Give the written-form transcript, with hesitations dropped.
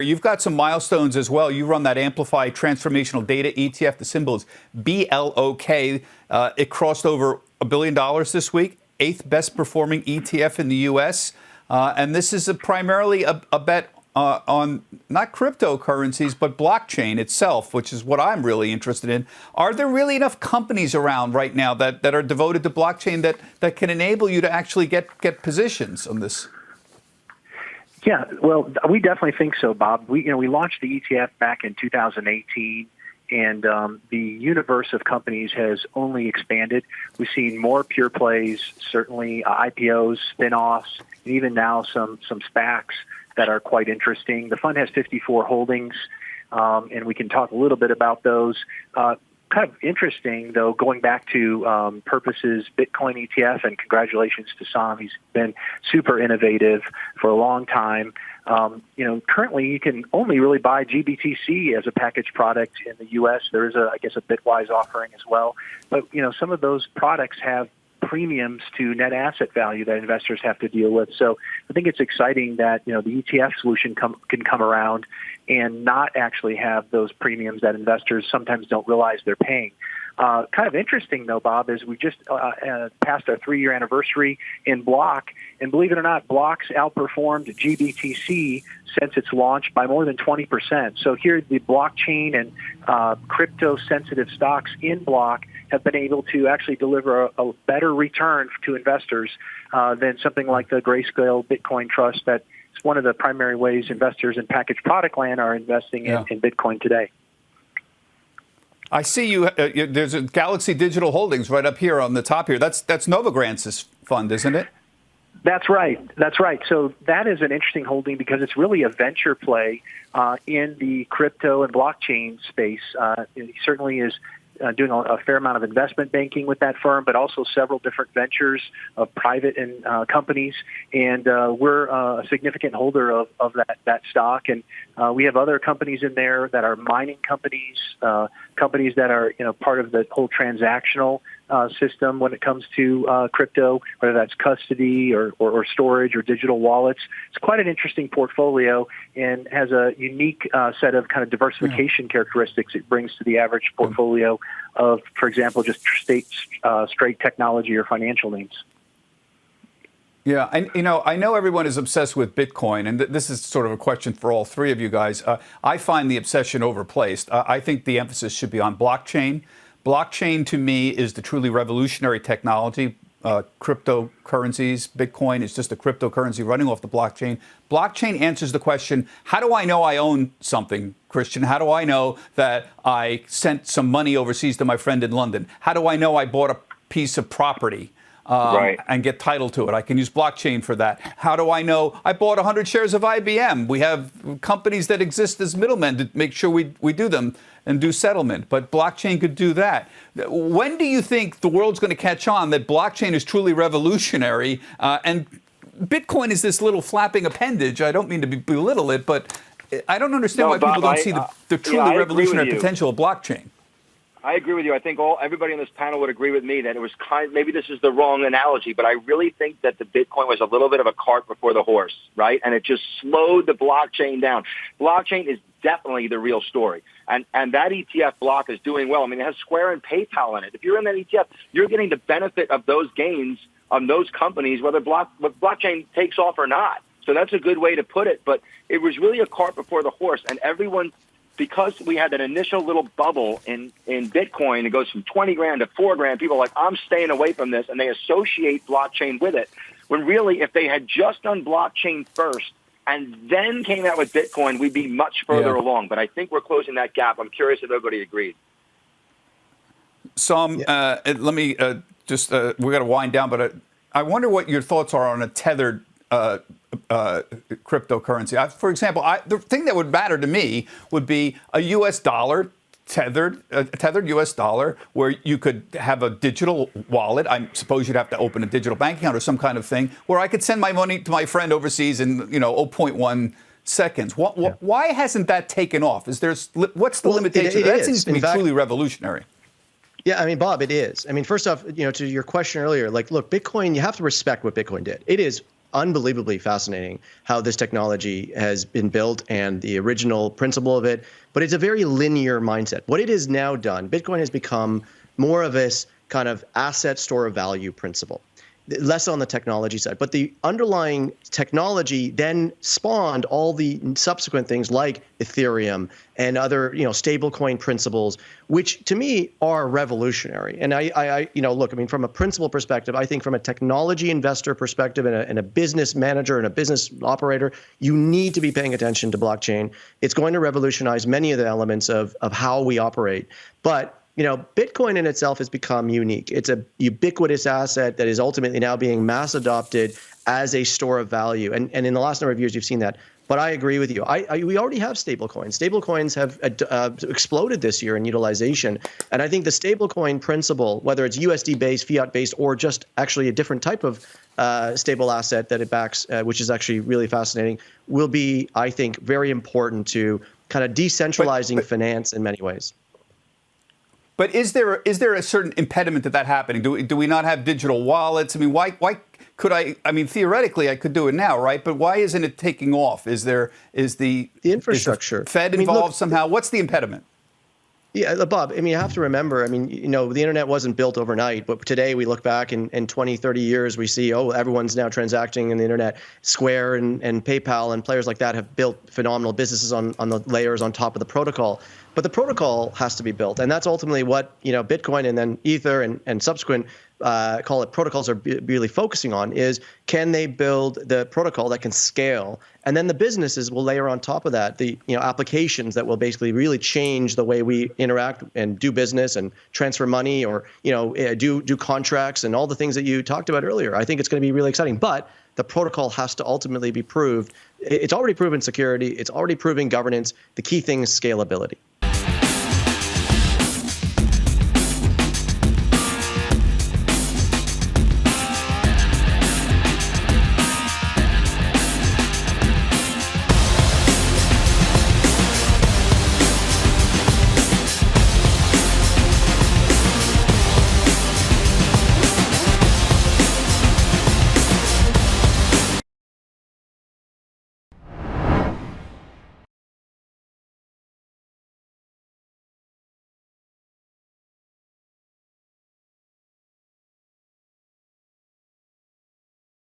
You've got some milestones as well. You run that Amplify Transformational Data ETF. The symbol is BLOK. It crossed over $1 billion this week, 8th best performing ETF in the U.S. And this is primarily a bet on not cryptocurrencies, but blockchain itself, which is what I'm really interested in. Are there really enough companies around right now that are devoted to blockchain that can enable you to actually get positions on this? Yeah, well, we definitely think so, Bob. We launched the ETF back in 2018, and the universe of companies has only expanded. We've seen more pure plays, certainly IPOs, spin-offs, and even now some SPACs that are quite interesting. The fund has 54 holdings, and we can talk a little bit about those. Kind of interesting, though, going back to Purpose's Bitcoin ETF, and congratulations to Sam. He's been super innovative for a long time. Currently you can only really buy GBTC as a packaged product in the U.S. There is a Bitwise offering as well. But, some of those products have premiums to net asset value that investors have to deal with. So I think it's exciting that, the ETF solution can come around and not actually have those premiums that investors sometimes don't realize they're paying. Kind of interesting, though, Bob, is we just passed our 3-year anniversary in Block, and believe it or not, Block's outperformed GBTC since its launch by more than 20%. So here, the blockchain and crypto-sensitive stocks in Block have been able to actually deliver a better return to investors than something like the Grayscale Bitcoin Trust. That's one of the primary ways investors in packaged product land are investing in Bitcoin today. I see you. There's a Galaxy Digital Holdings right up here on the top here. That's Novograntz's fund, isn't it? That's right. That's right. So that is an interesting holding because it's really a venture play in the crypto and blockchain space. It certainly is doing a fair amount of investment banking with that firm, but also several different ventures of private and companies. And we're a significant holder of that stock. And we have other companies in there that are mining companies, companies that are part of the whole transactional system when it comes to crypto, whether that's custody or storage or digital wallets. It's quite an interesting portfolio and has a unique set of kind of diversification characteristics it brings to the average portfolio of, for example, just straight technology or financial names. Yeah, I know everyone is obsessed with Bitcoin, and this is sort of a question for all three of you guys. I find the obsession overplaced. I think the emphasis should be on blockchain. Blockchain, to me, is the truly revolutionary technology. Cryptocurrencies, Bitcoin is just a cryptocurrency running off the blockchain. Blockchain answers the question, how do I know I own something, Christian? How do I know that I sent some money overseas to my friend in London? How do I know I bought a piece of property and get title to it? I can use blockchain for that. How do I know I bought 100 shares of IBM? We have companies that exist as middlemen to make sure we do them and do settlement. But blockchain could do that. When do you think the world's going to catch on that blockchain is truly revolutionary and Bitcoin is this little flapping appendage? I don't mean to belittle it, but I don't understand why people don't see the truly revolutionary potential of blockchain. I agree with you. I think everybody on this panel would agree with me that it was maybe this is the wrong analogy, but I really think that the Bitcoin was a little bit of a cart before the horse, right? And it just slowed the blockchain down. Blockchain is definitely the real story. And that ETF Block is doing well. I mean, it has Square and PayPal in it. If you're in that ETF, you're getting the benefit of those gains on those companies, whether blockchain takes off or not. So that's a good way to put it. But it was really a cart before the horse, and everyone, because we had that initial little bubble in Bitcoin, it goes from 20 grand to 4 grand. People are like, I'm staying away from this, and they associate blockchain with it. When really, if they had just done blockchain first and then came out with Bitcoin, we'd be much further along. But I think we're closing that gap. I'm curious if everybody agreed. Let me just, we got to wind down, but I wonder what your thoughts are on a tethered cryptocurrency. For example, the thing that would matter to me would be a U.S. dollar, tethered U.S. dollar, where you could have a digital wallet. I suppose you'd have to open a digital bank account or some kind of thing where I could send my money to my friend overseas in 0.1 seconds. Why hasn't that taken off? What's the limitation? That seems to be truly revolutionary. Yeah, I mean, Bob, it is. I mean, first off, to your question earlier, look, Bitcoin, you have to respect what Bitcoin did. It is unbelievably fascinating how this technology has been built and the original principle of it. But it's a very linear mindset. What it has now done, Bitcoin has become more of this kind of asset store of value principle, less on the technology side. But the underlying technology then spawned all the subsequent things like Ethereum and other, stablecoin principles, which to me are revolutionary. And look, I mean, from a principle perspective, I think from a technology investor perspective and a business manager and a business operator, you need to be paying attention to blockchain. It's going to revolutionize many of the elements of how we operate. But Bitcoin in itself has become unique. It's a ubiquitous asset that is ultimately now being mass adopted as a store of value. And in the last number of years, you've seen that. But I agree with you. We already have stablecoins. Stablecoins have exploded this year in utilization. And I think the stablecoin principle, whether it's USD-based, fiat-based, or just actually a different type of stable asset that it backs, which is actually really fascinating, will be, I think, very important to kind of decentralizing finance in many ways. But is there a certain impediment to that happening? Do we not have digital wallets? I mean, why could I mean, theoretically, I could do it now, right? But why isn't it taking off? Is the infrastructure Fed involved somehow? What's the impediment? Yeah, Bob, I mean, you have to remember, I mean, the internet wasn't built overnight, but today we look back in 20, 30 years, we see, everyone's now transacting in the internet. Square and PayPal and players like that have built phenomenal businesses on the layers on top of the protocol. But the protocol has to be built. And that's ultimately what, Bitcoin and then Ether and subsequent call it protocols are really focusing on is, can they build the protocol that can scale? And then the businesses will layer on top of that the applications that will basically really change the way we interact and do business and transfer money or do contracts and all the things that you talked about earlier. I think it's going to be really exciting. But the protocol has to ultimately be proved. It's already proven security. It's already proven governance. The key thing is scalability.